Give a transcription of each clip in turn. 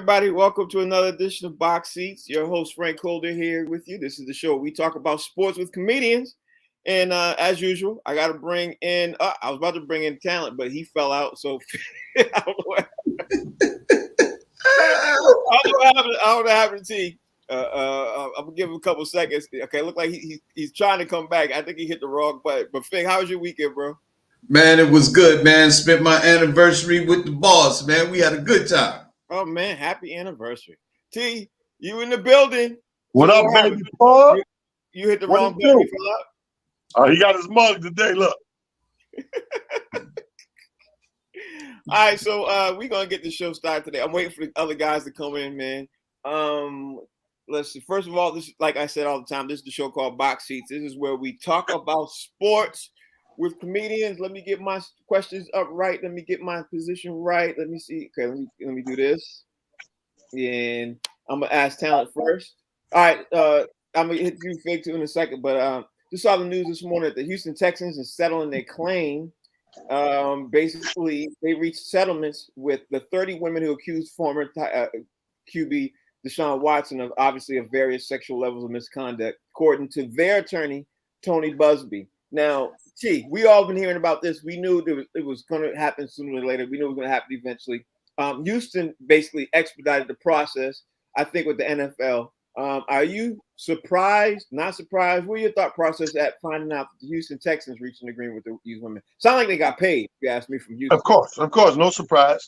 everybody? Welcome to another edition of Box Seats. Your host, Frank Holder, here with you. This is the show where we talk about sports with comedians. And as usual, I got to bring in, I was about to bring in talent, but he fell out. So I don't know what happened to T. I'm going to give him a couple seconds. Okay, look like he's trying to come back. I think he hit the wrong button. But Fig, how was your weekend, bro? Man, it was good, man. Spent my anniversary with the boss, man. We had a good time. Oh, man, happy anniversary. T, you in the building. What so up, baby? Paul? You hit the wrong button. He fell out? He got his mug today, look. All right, so we're going to get the show started today. I'm waiting for the other guys to come in, man. Let's see. First of all, this, like I said all the time, this is the show called Box Seats. This is where we talk about sports with comedians. Let me get my questions up right. Let me get my position right. Let me see. Okay, let me do this. And I'm gonna ask talent first. All right, I'm gonna hit you Fig too in a second, but just saw the news this morning that the Houston Texans is settling their claim. Basically, they reached settlements with the 30 women who accused former QB Deshaun Watson of obviously of various sexual levels of misconduct, according to their attorney Tony Busby. Now, T, we all been hearing about this. We knew it was going to happen sooner or later. We knew it was going to happen eventually. Houston basically expedited the process, I think, with the NFL. Are you surprised, not surprised? What are your thought process at finding out that the Houston Texans reached an agreement with these women? Sound like they got paid, if you ask me, from Houston. Of course. No surprise.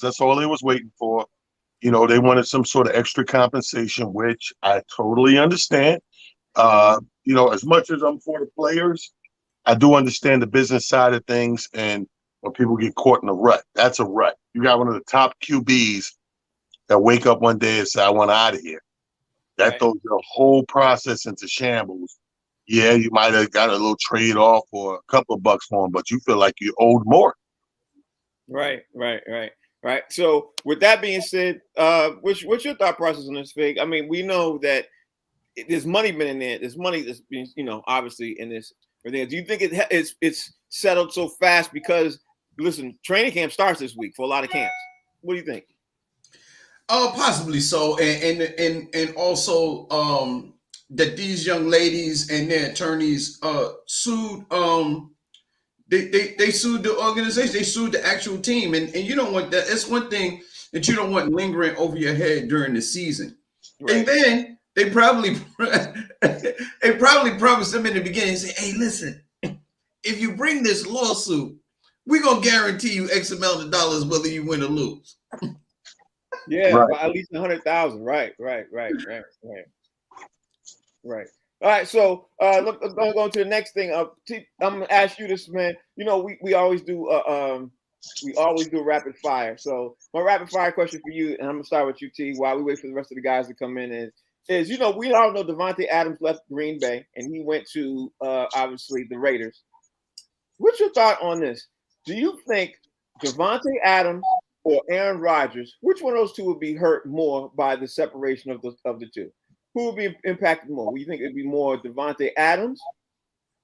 That's all they was waiting for. You know, they wanted some sort of extra compensation, which I totally understand. You know, as much as I'm for the players, I do understand the business side of things. And when people get caught in a rut, that's a rut. You got one of the top QBs that wake up one day and say, I want out of here. That throws the whole process into shambles. Yeah, you might have got a little trade off or a couple of bucks for him, but you feel like you owed more. Right. So with that being said, what's your thought process on this, Fig? I mean, we know that there's money been in there. There's money that's been, obviously in this. Do you think it's settled so fast because, listen, training camp starts this week for a lot of camps? What do you think? Possibly so, and also that these young ladies and their attorneys sued. They sued the organization. They sued the actual team, and you don't want that. It's one thing that you don't want lingering over your head during the season, right. And then they probably promised them in the beginning and say, "Hey, listen, if you bring this lawsuit, we're gonna guarantee you X amount of dollars whether you win or lose." Yeah, right. At least 100,000. Right. All right, so I'm gonna go to the next thing. I'm gonna ask you this, man. You know, we always do rapid fire. So my rapid fire question for you, and I'm gonna start with you, T, while we wait for the rest of the guys to come in, is we all know Davante Adams left Green Bay and he went to obviously the Raiders. What's your thought on this? Do you think Davante Adams or Aaron Rodgers, which one of those two would be hurt more by the separation of the two? Who would be impacted more? Do you think it'd be more Davante Adams,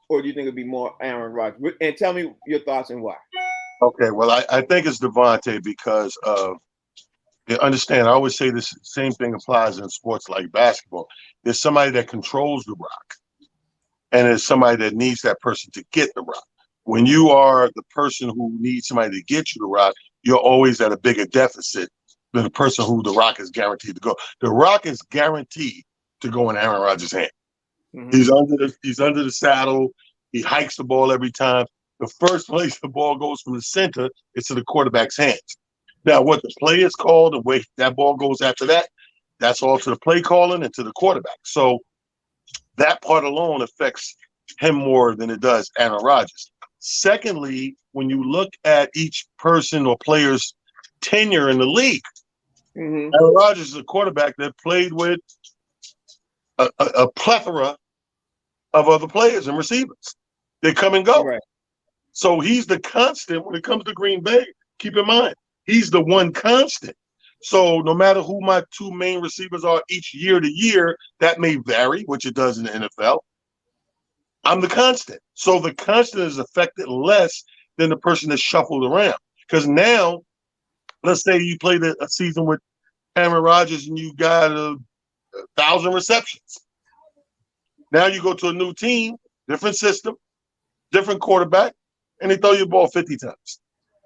or do you think it'd be more Aaron Rodgers? And tell me your thoughts and why. Okay, well, I think it's Davante because you understand. I always say this same thing applies in sports like basketball. There's somebody that controls the rock, and there's somebody that needs that person to get the rock. When you are the person who needs somebody to get you the rock, you're always at a bigger deficit than the person who the rock is guaranteed to go. The rock is guaranteed to go in Aaron Rodgers' hand. Mm-hmm. He's under the saddle. He hikes the ball every time. The first place the ball goes from the center is to the quarterback's hands. Now, what the play is called and where that ball goes after that, that's all to the play calling and to the quarterback. So that part alone affects him more than it does Aaron Rodgers. Secondly, when you look at each person or player's tenure in the league, mm-hmm. Aaron Rodgers is a quarterback that played with a plethora of other players and receivers. They come and go. Right. So he's the constant when it comes to Green Bay. Keep in mind, he's the one constant. So no matter who my two main receivers are each year to year, that may vary, which it does in the NFL. I'm the constant. So the constant is affected less than the person that's shuffled around. Because now, let's say you played a season with Aaron Rodgers and you got 1,000 receptions. Now you go to a new team, different system, different quarterback, and they throw you the ball 50 times.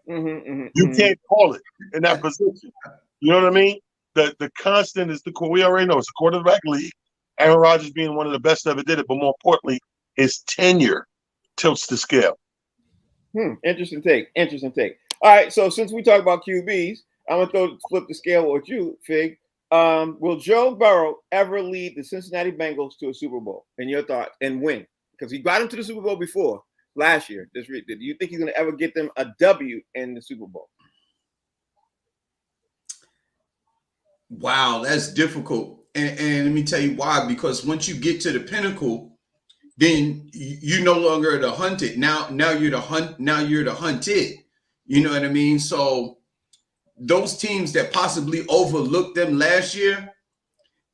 You can't call it in that position. You know what I mean? The constant is the core. We already know it's a quarterback league. Aaron Rodgers being one of the best ever did it, but more importantly, his tenure tilts the scale. Interesting take. All right, so since we talk about QBs, I'm gonna flip the scale with you, Fig. Will Joe Burrow ever lead the Cincinnati Bengals to a Super Bowl? In your thoughts, and win? Because he got him to the Super Bowl before last year. Do you think he's gonna ever get them a W in the Super Bowl? Wow, that's difficult. And let me tell you why. Because once you get to the pinnacle, then you no longer the hunted. Now you're the hunt. Now you're the hunted. You know what I mean? So those teams that possibly overlooked them last year,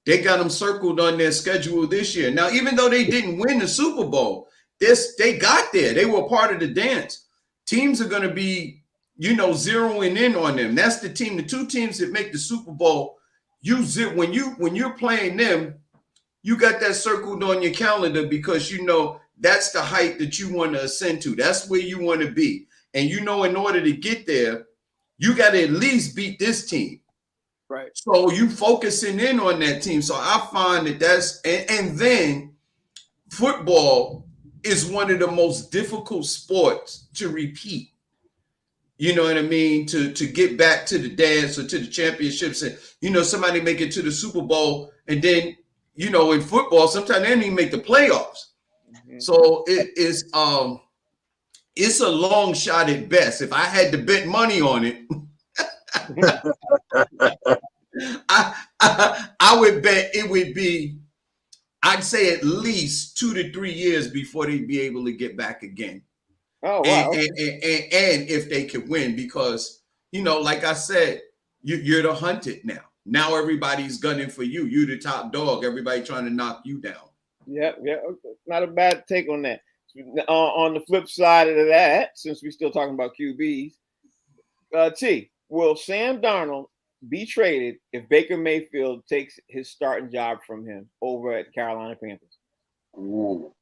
they got them circled on their schedule this year. Now, even though they didn't win the Super Bowl, they got there. They were part of the dance. Teams are going to be, zeroing in on them. That's the team. The two teams that make the Super Bowl. When you're playing them, you got that circled on your calendar because that's the height that you want to ascend to. That's where you want to be. And in order to get there, you got to at least beat this team. Right. So you focusing in on that team. So I find that and then football is one of the most difficult sports to repeat. You know what I mean? To get back to the dance or to the championships and, somebody make it to the Super Bowl and then, in football, sometimes they don't even make the playoffs. So it's a long shot at best. If I had to bet money on it, I would bet it would be, I'd say at least 2 to 3 years before they'd be able to get back again. Oh, wow. And if they could win, because, like I said, you're the hunted now. Now everybody's gunning for you. You're the top dog. Everybody trying to knock you down. Yeah. Okay. Not a bad take on that. On the flip side of that, since we're still talking about QBs, will Sam Darnold be traded if Baker Mayfield takes his starting job from him over at Carolina Panthers? Ooh.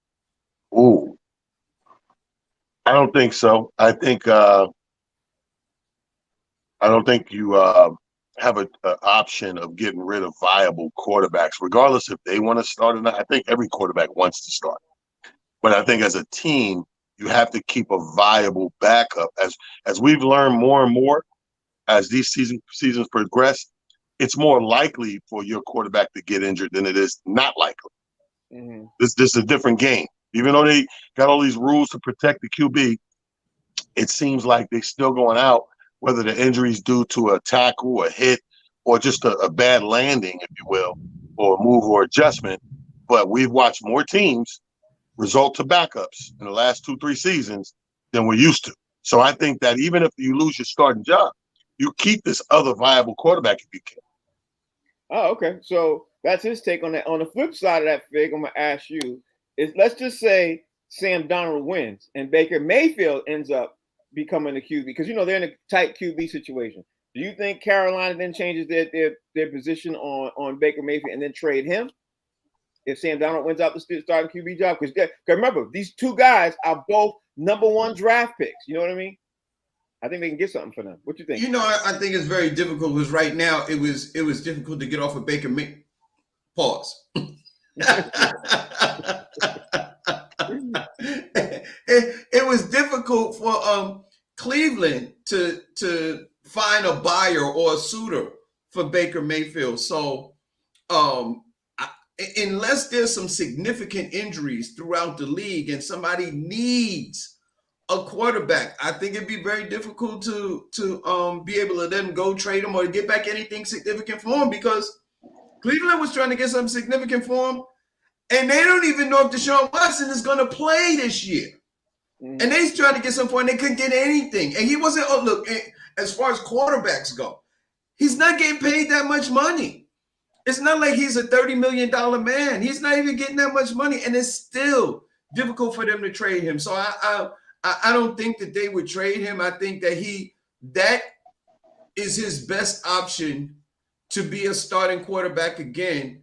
I don't think so. I don't think you have an option of getting rid of viable quarterbacks, regardless if they want to start or not. I think every quarterback wants to start. But I think as a team, you have to keep a viable backup. As we've learned more and more as these seasons progress, it's more likely for your quarterback to get injured than it is not likely. This is a different game. Even though they got all these rules to protect the QB, it seems like they're still going out, whether the injury is due to a tackle, a hit, or just a bad landing, if you will, or a move or adjustment. But we've watched more teams result to backups in the last 2-3 seasons than we're used to. So I think that even if you lose your starting job, you keep this other viable quarterback if you can. Oh, okay. So that's his take on that. On the flip side of that, Fig, I'm going to ask you, let's just say Sam Darnold wins and Baker Mayfield ends up becoming the QB, because they're in a tight QB situation. Do you think Carolina then changes their position on Baker Mayfield and then trade him if Sam Darnold wins out the starting QB job? Because remember, these two guys are both number 1 draft picks. You know what I mean? I think they can get something for them. What you think? I think it's very difficult because right now it was difficult to get off of Baker Mayfield. Pause. It was difficult for Cleveland to find a buyer or a suitor for Baker Mayfield. So unless there's some significant injuries throughout the league and somebody needs a quarterback, I think it'd be very difficult to be able to then go trade him or to get back anything significant for him, because Cleveland was trying to get something significant for him, and they don't even know if Deshaun Watson is going to play this year. And they tried to get something for him, and they couldn't get anything. And he wasn't, look, as far as quarterbacks go, he's not getting paid that much money. It's not like he's a $30 million man. He's not even getting that much money, and it's still difficult for them to trade him. So I don't think that they would trade him. I think that that is his best option to be a starting quarterback again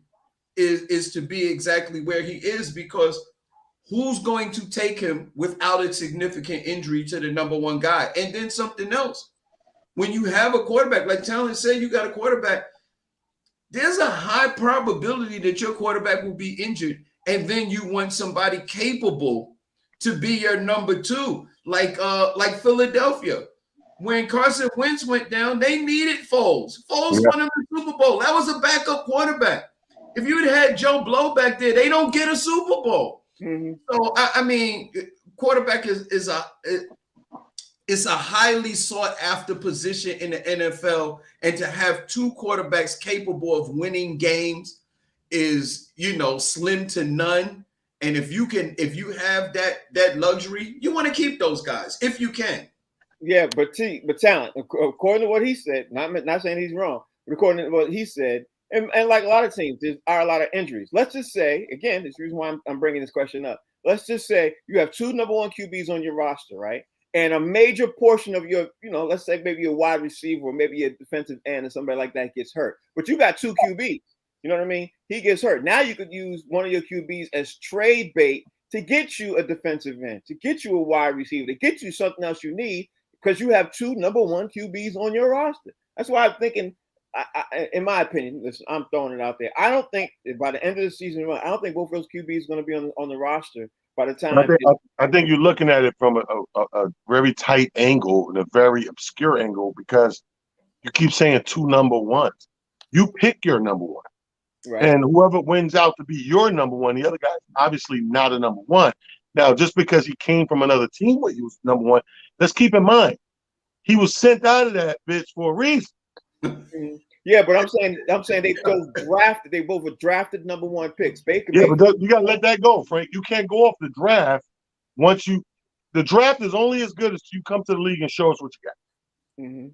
is to be exactly where he is, because who's going to take him without a significant injury to the number one guy? And then something else. When you have a quarterback, like Talon said, you got a quarterback, there's a high probability that your quarterback will be injured. And then you want somebody capable to be your number two, like Philadelphia. When Carson Wentz went down, they needed Foles. Foles won them the Super Bowl. That was a backup quarterback. If you had Joe Blow back there, they don't get a Super Bowl. Mm-hmm. So I mean, quarterback is a highly sought after position in the NFL, and to have two quarterbacks capable of winning games is, slim to none. And if you have that luxury, you want to keep those guys if you can. Yeah, but Talent, according to what he said, not saying he's wrong, but according to what he said, and like a lot of teams, there are a lot of injuries. Let's just say, again, this is the reason why I'm bringing this question up. Let's just say you have two number one QBs on your roster, right? And a major portion of your, let's say maybe a wide receiver or maybe a defensive end or somebody like that gets hurt. But you got two QBs. You know what I mean? He gets hurt. Now you could use one of your QBs as trade bait to get you a defensive end, to get you a wide receiver, to get you something else you need, because you have two number one QBs on your roster. That's why I'm thinking, in my opinion, listen, I'm throwing it out there. I don't think by the end of the season, I don't think both of those QBs are going to be on the roster by the time. I think you're looking at it from a very tight angle and a very obscure angle, because you keep saying two number ones. You pick your number one. Right. And whoever wins out to be your number one, the other guy's obviously not a number one. Now, just because he came from another team where he was number one, let's keep in mind, he was sent out of that bitch for a reason. Yeah, but I'm saying they both drafted. They both were drafted number one picks. Baker. But you gotta let that go, Frank. You can't go off the draft the draft is only as good as you come to the league and show us what you got. Mm-hmm.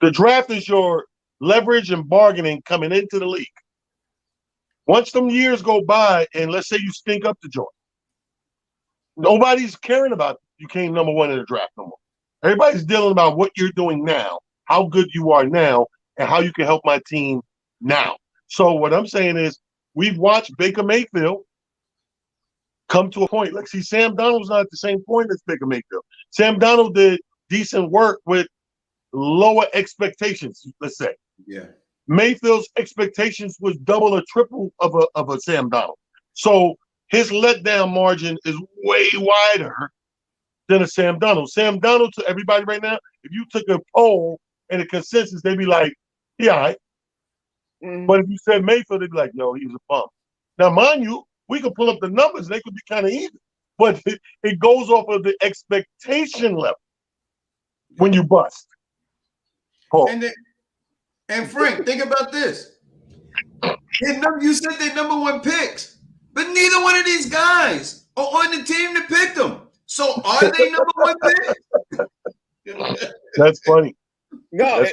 The draft is your leverage and bargaining coming into the league. Once them years go by, and let's say you stink up the joint, nobody's caring about you came number one in the draft no more. Everybody's dealing about what you're doing now, how good you are now, and how you can help my team now. So what I'm saying is, we've watched Baker Mayfield come to a point. Like, see, Sam Darnold's not at the same point as Baker Mayfield. Sam Darnold did decent work with lower expectations, let's say. Yeah. Mayfield's expectations was double or triple of a Sam Darnold. So his letdown margin is way wider than a Sam Darnold. Sam Darnold, to everybody right now, if you took a poll and a consensus, they'd be like, yeah, all right. Mm-hmm. But if you said Mayfield, they'd be like, yo, he was a bum. Now, mind you, we could pull up the numbers, they could be kind of even. But it goes off of the expectation level when you bust. Paul. And Frank, think about this. You said they're number one picks, but neither one of these guys are on the team that picked them. So are they number one picks? That's funny. No,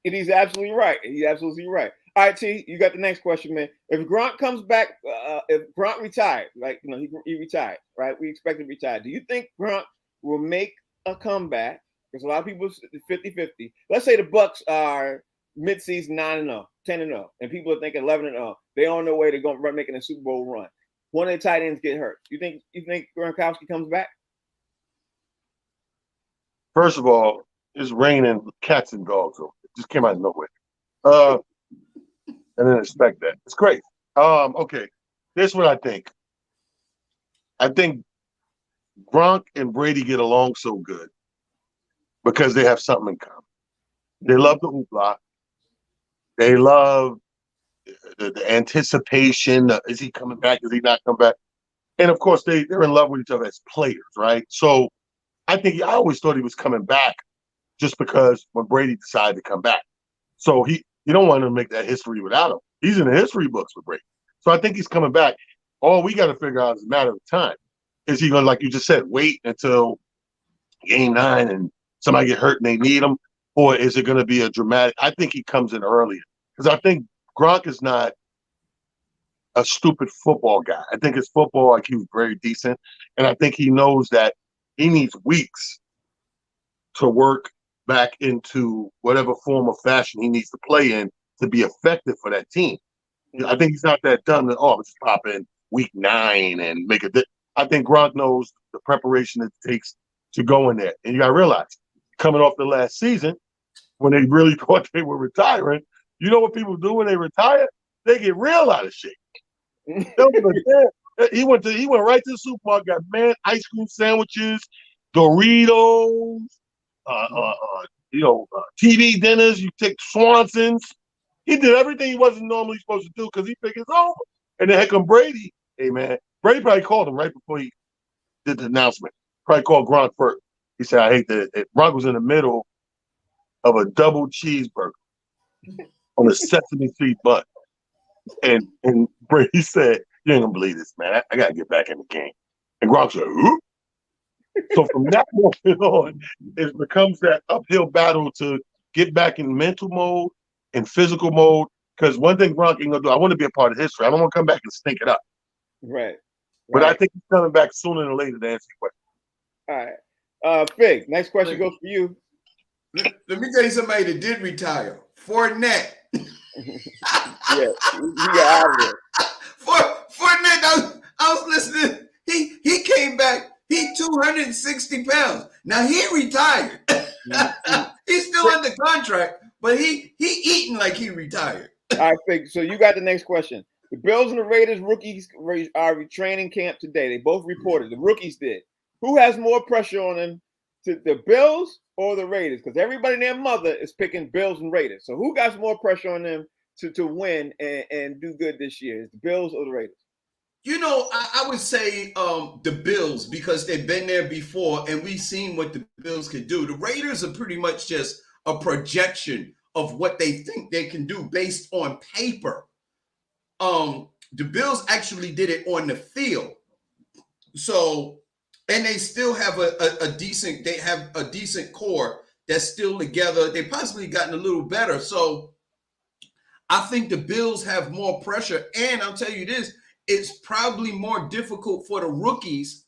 he's absolutely right. He's absolutely right. All right, T, you got the next question, man. If Gronk comes back, if Gronk retired, like, he retired, right? We expect him to retire. Do you think Gronk will make a comeback? Because a lot of people 50-50. Let's say the Bucks are mid-season 9-0, 10-0, and people are thinking 11-0. They're on their way to go making a Super Bowl run. One of the tight ends get hurt. You think Gronkowski comes back? First of all, it's raining cats and dogs. It just came out of nowhere. I didn't expect that. It's great. Okay, here's what I think. I think Gronk and Brady get along so good because they have something in common. They love the hoopla. They love the anticipation. Is he coming back? Is he not coming back? And of course, they're in love with each other as players, right? So I always thought he was coming back just because when Brady decided to come back. So you don't want to make that history without him. He's in the history books with Brady. So I think he's coming back. All we got to figure out is a matter of time. Is he going to, like you just said, wait until game 9 and somebody get hurt and they need him? Or is it going to be a dramatic? I think he comes in earlier. Because I think Gronk is not a stupid football guy. I think his football IQ is very decent. And I think he knows that he needs weeks to work back into whatever form of fashion he needs to play in to be effective for that team. I think he's not that done that, oh, just pop in week 9 and make it. I think Gronk knows the preparation it takes to go in there. And you got to realize, coming off the last season, when they really thought they were retiring, you know what people do when they retire? They get real out of shape. He went right to the supermarket, got ice cream sandwiches, Doritos, TV dinners. You take Swansons. He did everything he wasn't normally supposed to do because he figured it's over. And then here come Brady. Hey man, Brady probably called him right before he did the announcement. Probably called Gronk first. He said, "I hate that." Gronk was in the middle of a double cheeseburger on a sesame seed bun, and Brady said, "You ain't gonna believe this, man. I gotta get back in the game." And Gronk said, "Who?" So from that moment on, it becomes that uphill battle to get back in mental mode and physical mode. Because one thing Gronk ain't gonna do, I want to be a part of history. I don't want to come back and stink it up. Right. But I think he's coming back sooner than later to answer your question. All right. Fig, next question goes for you. Let me tell you somebody that did retire. Fournette. Yeah, he got out of there. Fournette, I was listening. He came back. He 260 pounds. Now he retired. He's still under contract, but he eating like he retired. All right, Fig. So you got the next question. The Bills and the Raiders rookies are retraining camp today. They both reported. The rookies did. Who has more pressure on them, to the Bills or the Raiders? Because everybody and their mother is picking Bills and Raiders. So who got more pressure on them to win and do good this year? Is the Bills or the Raiders? You know, I would say the Bills, because they've been there before and we've seen what the Bills can do. The Raiders are pretty much just a projection of what they think they can do based on paper. The Bills actually did it on the field. So, and they still have a decent core that's still together. They possibly gotten a little better. So I think the Bills have more pressure. And I'll tell you this, it's probably more difficult for the rookies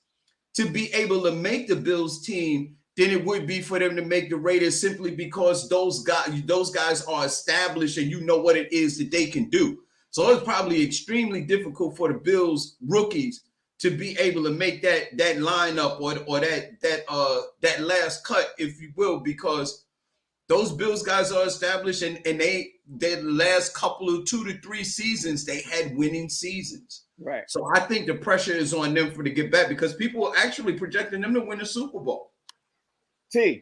to be able to make the Bills team than it would be for them to make the Raiders, simply because those guys are established and you know what it is that they can do. So it's probably extremely difficult for the Bills rookies to be able to make that lineup or that last cut, if you will, because those Bills guys are established and their last couple of 2 to 3 seasons, they had winning seasons. Right. So I think the pressure is on them to get back, because people are actually projecting them to win the Super Bowl. Do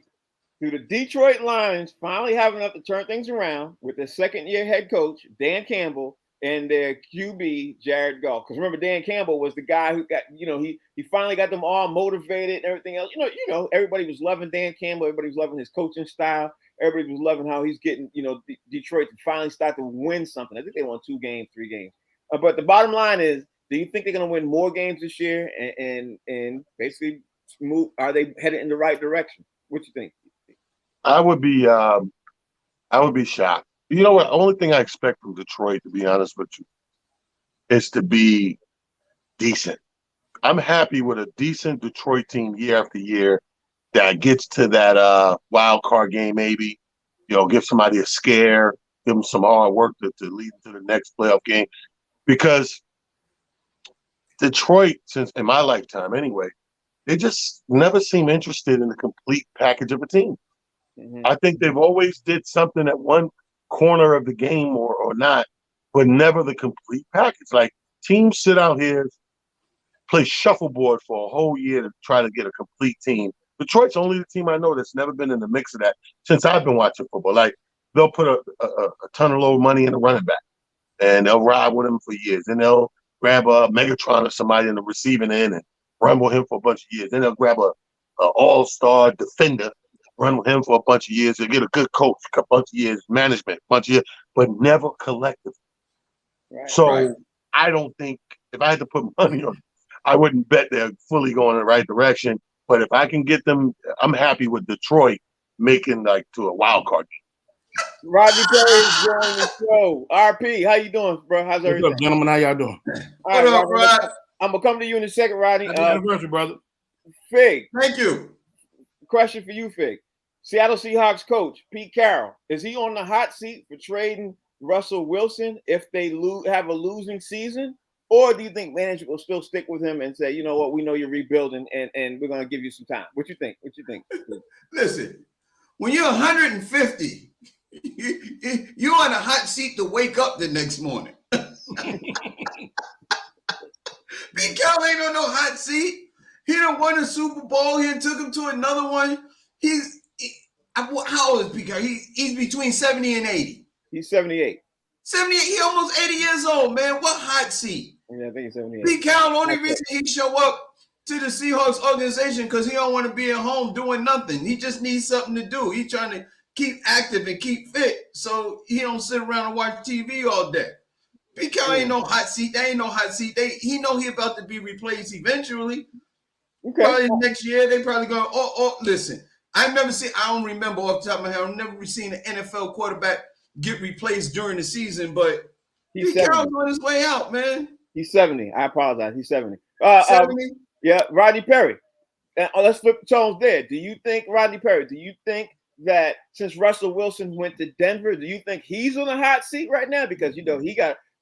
the Detroit Lions finally have enough to turn things around with their second-year head coach, Dan Campbell, and their QB, Jared Goff? Because remember, Dan Campbell was the guy who got, he finally got them all motivated and everything else. Everybody was loving Dan Campbell. Everybody was loving his coaching style. Everybody was loving how he's getting, Detroit to finally start to win something. I think they won 2 games, 3 games. But the bottom line is, do you think they're going to win more games this year and basically move? Are they headed in the right direction? What you think? I would be shocked. You know what? The only thing I expect from Detroit, to be honest with you, is to be decent. I'm happy with a decent Detroit team year after year that gets to that wild card game, maybe, give somebody a scare, give them some hard work to lead to the next playoff game. Because Detroit, since in my lifetime anyway, they just never seem interested in the complete package of a team. Mm-hmm. I think they've always did something at one corner of the game or not, but never the complete package. Like, teams sit out here, play shuffleboard for a whole year to try to get a complete team. Detroit's only the team I know that's never been in the mix of that since I've been watching football. Like, they'll put a ton of low money in a running back, and they'll ride with him for years. Then they'll grab a Megatron or somebody in the receiving end and run with him for a bunch of years. Then they'll grab a all-star defender, run with him for a bunch of years. They'll get a good coach, a bunch of years, management, a bunch of years, but never collectively. Right. So I don't think, if I had to put money on it, I wouldn't bet they're fully going in the right direction. But if I can get them, I'm happy with Detroit making to a wild card game. Rodney Perry is joining the show. RP, how you doing, bro? How's everything? What's up, gentlemen? How y'all doing? All right, up, Rod? I'm gonna come to you in a second, Rodney. Happy anniversary, brother. Fig. Thank you. Question for you, Fig. Seattle Seahawks coach Pete Carroll, is he on the hot seat for trading Russell Wilson if they have a losing season? Or do you think management will still stick with him and say, you know what, we know you're rebuilding and we're going to give you some time? What you think? Listen, when you're 150, you're on a hot seat to wake up the next morning. Pete Carroll ain't on no hot seat. He done won a Super Bowl. He took him to another one. How old is Pete Carroll? He's between 70 and 80. He's 78. 78. He almost 80 years old, man. What hot seat? Yeah, I think he's 78. Pete Carroll, the only reason he show up to the Seahawks organization because he don't want to be at home doing nothing. He just needs something to do. He's trying to keep active and keep fit so he don't sit around and watch TV all day. Pete Carroll ain't no hot seat. They ain't no hot seat. He know he about to be replaced eventually. Okay. Probably next year they probably go. Listen, I don't remember off the top of my head. I've never seen an NFL quarterback get replaced during the season, but Pete Carroll's on his way out, man. He's 70. I apologize. He's 70. 70? Yeah, Rodney Perry. Let's flip the tones there. Do you think that since Russell Wilson went to Denver, do you think he's on the hot seat right now? Because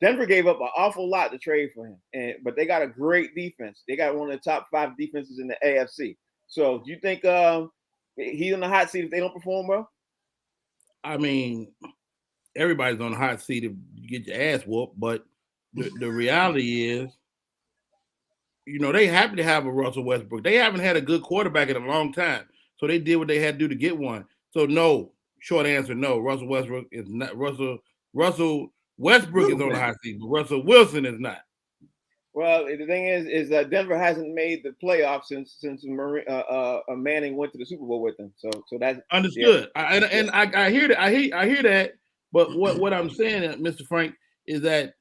Denver gave up an awful lot to trade for him, but they got a great defense. They got one of the top 5 defenses in the AFC. So do you think he's on the hot seat if they don't perform well? I mean, everybody's on the hot seat if you get your ass whooped, but the reality is, they happy to have a Russell Westbrook. They haven't had a good quarterback in a long time, so they did what they had to do to get one. So no, short answer, no. Russell Westbrook is not. Russell Westbrook is on the hot seat, but Russell Wilson is not. Well, the thing is that Denver hasn't made the playoffs since Manning went to the Super Bowl with them. So that's understood. Yeah. I hear that. I hear that. But what I'm saying, Mr. Frank, is that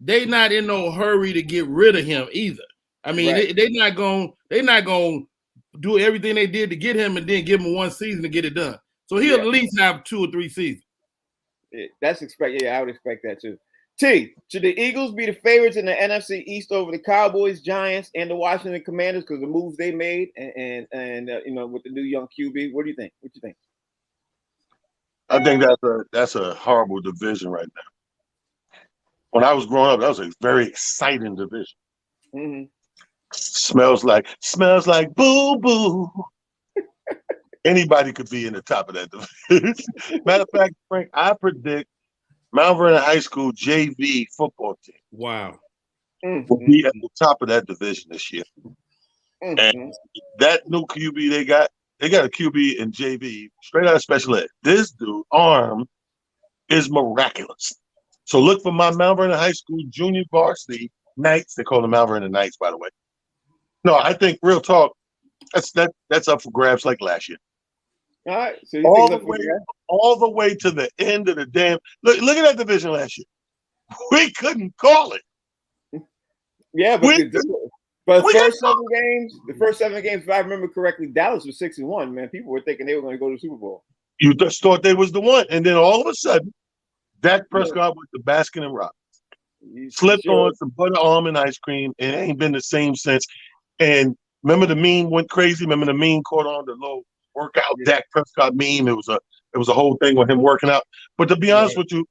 they not in no hurry to get rid of him either. I mean, right. they're not going do everything they did to get him and then give him one season to get it done. So he'll at least have 2 or 3 seasons. That's expected. Yeah, I would expect that too. T, should the Eagles be the favorites in the NFC East over the Cowboys, Giants, and the Washington Commanders because of the moves they made and with the new young QB? What do you think? I think that's a horrible division right now. When I was growing up, that was a very exciting division. Mm-hmm. Smells like boo boo. Anybody could be in the top of that division. Matter of fact, Frank, I predict Mount Vernon High School JV football team. Wow. Will be at the top of that division this year. Mm-hmm. And that new QB they got a QB in JV straight out of special ed. This dude arm is miraculous. So look for my Mount Vernon High School junior varsity Knights. They call them Mount Vernon Knights, by the way. No, I think real talk. That's up for grabs like last year. All right. So all the way to the end of the damn. Look at that division last year. We couldn't call it. Yeah, but the first 7 games, if I remember correctly, Dallas was 6-1. Man, people were thinking they were going to go to the Super Bowl. You just thought they was the one, and then all of a sudden, Dak Prescott went to Baskin and Robbins. Slipped on some butter almond ice cream, and it ain't been the same since. And remember the meme went crazy. Remember the meme caught on the little workout Dak Prescott meme. It was a whole thing with him working out. But to be honest with you,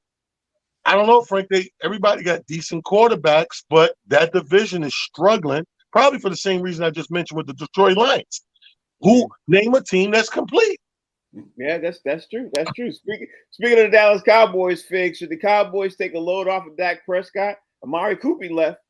I don't know, Frank. Everybody got decent quarterbacks, but that division is struggling. Probably for the same reason I just mentioned with the Detroit Lions. Name a team that's complete. Yeah, that's true. That's true. Speaking of the Dallas Cowboys, Fig, should the Cowboys take a load off of Dak Prescott? Amari Cooper left.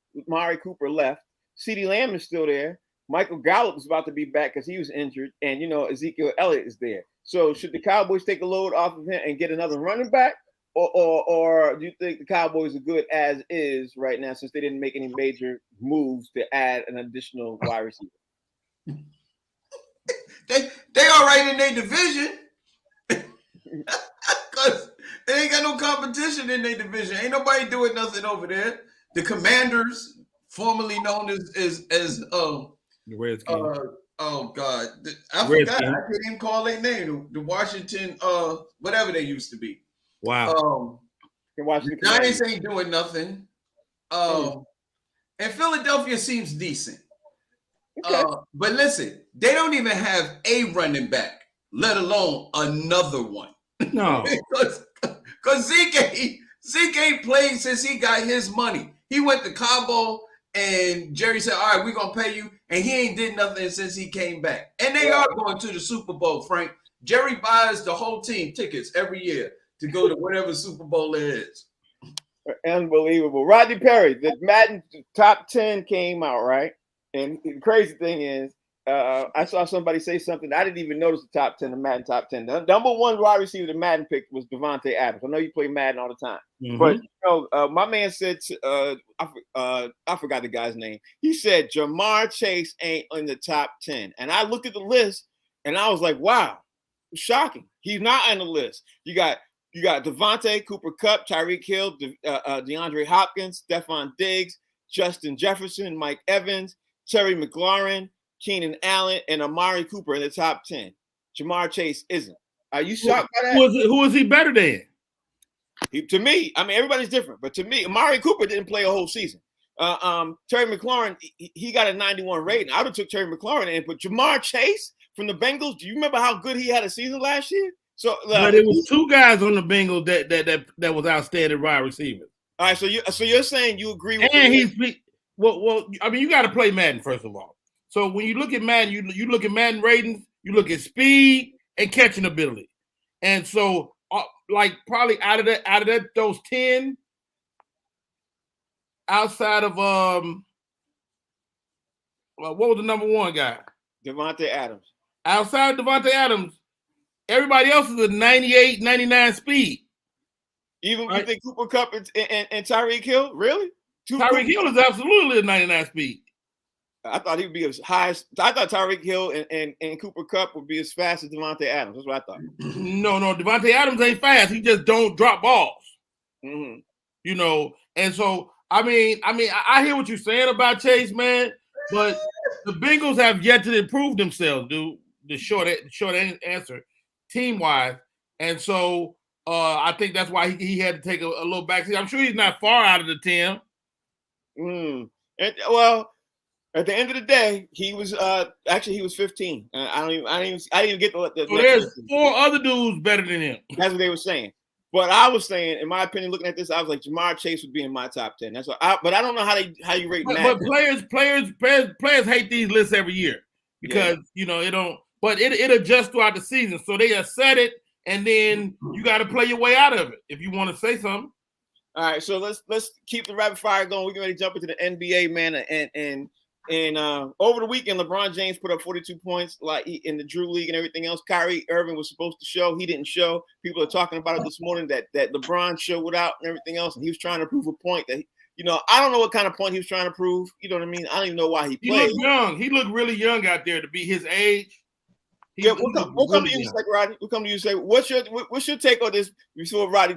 CeeDee Lamb is still there. Michael Gallup is about to be back because he was injured, and Ezekiel Elliott is there. So should the Cowboys take a load off of him and get another running back, or do you think the Cowboys are good as is right now since they didn't make any major moves to add an additional wide receiver? They all right in their division because they ain't got no competition in their division. Ain't nobody doing nothing over there. The Commanders, formerly known as the Redskins. Oh God, I forgot. I couldn't even call their name. The Washington, whatever they used to be. Wow. The Giants ain't doing nothing. And Philadelphia seems decent. Okay. But listen, they don't even have a running back, let alone another one. No, because Zeke Zeke ain't played since he got his money. He went to Cabo, and Jerry said, all right, we're going to pay you. And he ain't did nothing since he came back. And they are going to the Super Bowl, Frank. Jerry buys the whole team tickets every year to go to whatever Super Bowl it is. Unbelievable. Rodney Perry, the Madden top 10 came out, right? And the crazy thing is, I saw somebody say something. I didn't even notice the top 10, the Madden top 10. The number one wide receiver the Madden picked was Devontae Adams. I know you play Madden all the time. Mm-hmm. But, you know, my man said, I forgot the guy's name. He said, Jamar Chase ain't in the top 10. And I looked at the list, and I was like, wow, shocking. He's not on the list. You got Devontae, Cooper Kupp, Tyreek Hill, DeAndre Hopkins, Stephon Diggs, Justin Jefferson, Mike Evans, Terry McLaurin, Keenan Allen, and Amari Cooper in the top 10. Jamar Chase isn't. Are you shocked by that? Who is he better than? To me, I mean, everybody's different, but to me, Amari Cooper didn't play a whole season. Terry McLaurin, he got a 91 rating. I would have took Terry McLaurin in, but Jamar Chase from the Bengals, do you remember how good he had a season last year? So, but it was two guys on the Bengals that was outstanding wide receivers. All right, so you're saying you agree with? And well, I mean, you got to play Madden first of all. So when you look at Madden, you look at Madden ratings, you look at speed and catching ability, and so like probably out of that those 10, outside of what was the number one guy? Devontae Adams. Outside of Devontae Adams, everybody else is a 98, 99 speed. Even right? You think Cooper Kupp and Tyreek Hill? Really? Tyreek Hill is absolutely a 99 speed. I thought he would be as high as I thought Tyreek Hill and Cooper Kupp would be as fast as Devontae Adams. That's what I thought. No, Devontae Adams ain't fast. He just don't drop balls. Mm-hmm. You know, and so I mean, I hear what you're saying about Chase, man, but the Bengals have yet to improve themselves, dude. The short answer, team wise, and so I think that's why he had to take a little backseat. I'm sure he's not far out of the 10. Well, at the end of the day, he was actually he was 15. I didn't even get the. So there's 4 other dudes better than him. That's what they were saying. But I was saying, in my opinion, looking at this, I was like, Jamar Chase would be in my top 10. That's what. But I don't know how you rate. But players hate these lists every year because you know it don't. But it adjusts throughout the season, so they just set it, and then you got to play your way out of it if you want to say something. All right, so let's keep the rapid fire going. We're going to jump into the NBA, man, and over the weekend, LeBron James put up 42 points, like in the Drew League and everything else. Kyrie Irving was supposed to show, he didn't show. People are talking about it this morning that LeBron showed out and everything else, and he was trying to prove a point that I don't know what kind of point he was trying to prove. You know what I mean? I don't even know why he played. He looked young. He looked really young out there to be his age. We'll come to you in a second, Rodney. We'll come to you and say, what's your take on this? Before Rodney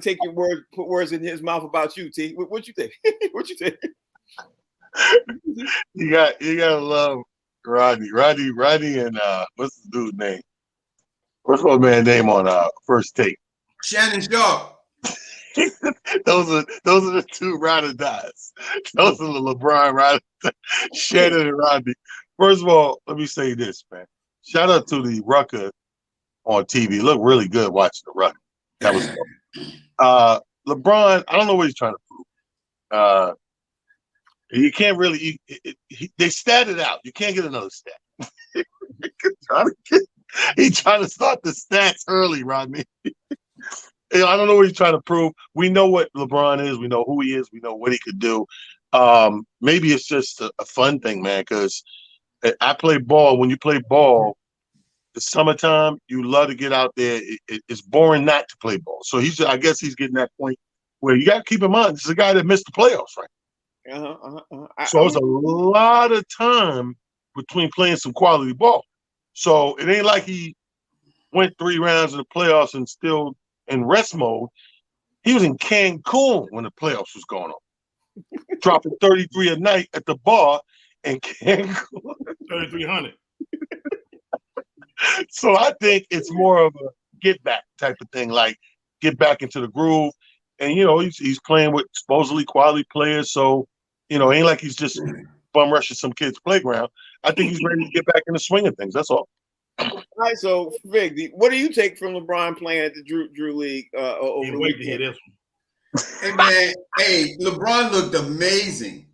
put words in his mouth about you, T. What you think? What you think? You gotta love Rodney, and what's the dude's name? What's my man's name on First Take? Shannon Sharp. those are the two ride or dies. Those are the LeBron ride or die. Shannon and Rodney. First of all, let me say this, man. Shout out to the Rucker on TV. Look really good watching the Rucker. That was LeBron. I don't know what he's trying to prove. You can't really. They statted out. You can't get another stat. He's trying to start the stats early, Rodney. I don't know what he's trying to prove. We know what LeBron is. We know who he is. We know what he could do. Maybe it's just a fun thing, man, because I play ball. When you play ball, the summertime, you love to get out there. It's boring not to play ball. So I guess he's getting that point where you got to keep in mind, this is a guy that missed the playoffs, right? So it's a lot of time between playing some quality ball. So it ain't like he went 3 rounds of the playoffs and still in rest mode. He was in Cancun when the playoffs was going on, dropping 33 a night at the bar in Cancun. 3,300. So I think it's more of a get back type of thing, like get back into the groove. And he's playing with supposedly quality players, so it ain't like he's just bum rushing some kid's playground. I think he's ready to get back in the swing of things. That's all. All right, so Fig, what do you take from LeBron playing at the Drew League over the weekend? Wait to hear this Hey man, hey, LeBron looked amazing.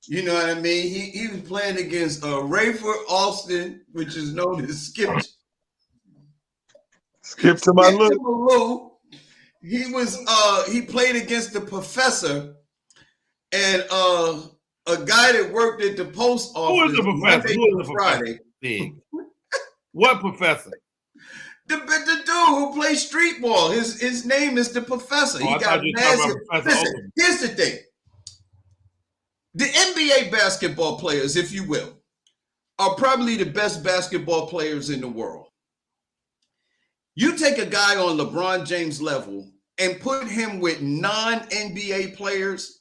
You know what I mean? He was playing against Rayford Austin, which is known as Skip to my look. Malou. He played against the professor and a guy that worked at the post office Who is the professor? Monday Who is through the Friday. professor? What professor? The dude who plays street ball. His name is the professor. Oh, He I got thought you were talking massive. about Professor Listen, here's the thing. The NBA basketball players, if you will, are probably the best basketball players in the world. You take a guy on LeBron James level and put him with non-NBA players,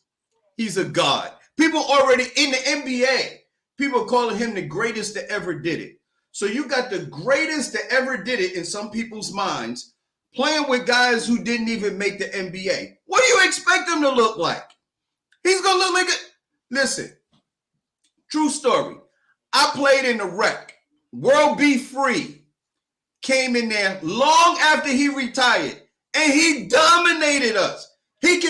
he's a god. People already in the NBA, people calling him the greatest that ever did it. So you got the greatest that ever did it in some people's minds playing with guys who didn't even make the NBA. What do you expect him to look like? He's going to look like a... Listen, true story. I played in the rec. World Be Free came in there long after he retired, and he dominated us. He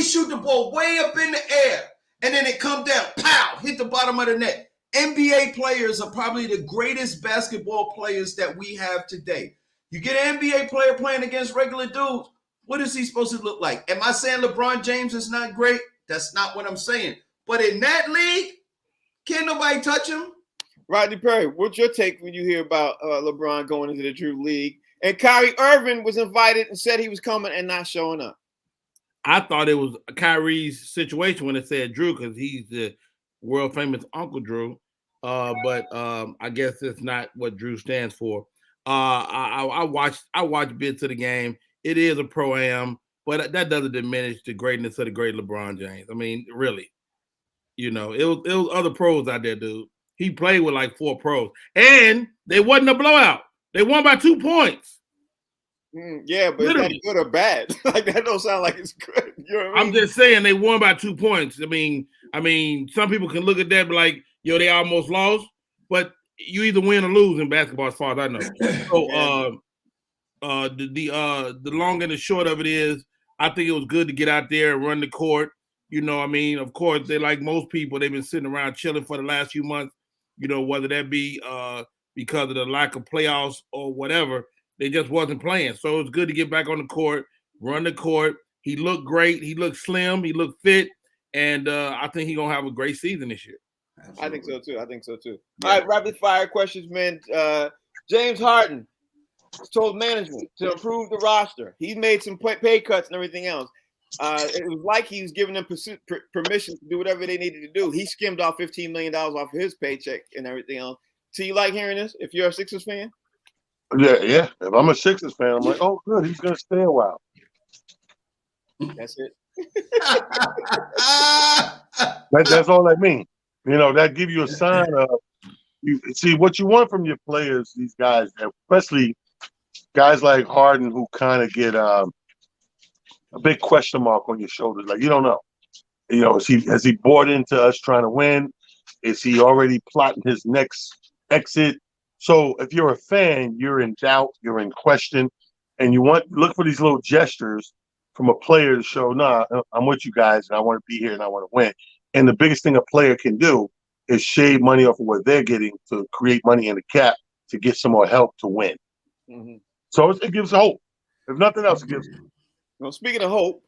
shoot the ball way up in the air, and then it come down, pow, hit the bottom of the net. NBA players are probably the greatest basketball players that we have today. You get an NBA player playing against regular dudes, what is he supposed to look like? Am I saying LeBron James is not great? That's not what I'm saying. But in that league, can't nobody touch him. Rodney Perry, what's your take when you hear about LeBron going into the Drew League? And Kyrie Irving was invited and said he was coming and not showing up. I thought it was Kyrie's situation when it said Drew because he's the world famous Uncle Drew. But I guess it's not what Drew stands for. I watched bits of the game. It is a pro-am, but that doesn't diminish the greatness of the great LeBron James. I mean, really, it was other pros out there, dude. He played with like 4 pros, and they wasn't a blowout. They won by 2 points. Yeah, but literally. Is that good or bad? Like that don't sound like it's good. You know what I mean? I'm just saying they won by 2 points. I mean, some people can look at that and be like, they almost lost, but you either win or lose in basketball, as far as I know. So, the long and the short of it is, I think it was good to get out there and run the court. Of course, they like most people, they've been sitting around chilling for the last few months. Whether that be because of the lack of playoffs or whatever, they just wasn't playing. So it's good to get back on the court, run the court. He looked great. He looked slim. He looked fit. And I think he's going to have a great season this year. Absolutely. I think so too. Yeah. All right, rapid fire questions, man. James Harden told management to improve the roster. He made some pay cuts and everything else. It was like he was giving them permission to do whatever they needed to do. He skimmed off $15 million off of his paycheck and everything else. So you like hearing this if you're a Sixers fan? Yeah. If I'm a Sixers fan, I'm like, oh, good. He's going to stay a while. That's it. That's all that means. That give you a sign of you see what you want from your players. These guys, especially guys like Harden, who kind of get a big question mark on your shoulders. Like, you don't know. Has he bought into us trying to win? Is he already plotting his next exit? So if you're a fan, you're in doubt, you're in question, and you look for these little gestures from a player to show, nah, I'm with you guys, and I want to be here, and I want to win. And the biggest thing a player can do is shave money off of what they're getting to create money in the cap to get some more help to win. Mm-hmm. So it gives hope. If nothing else, it gives hope. Well, speaking of hope,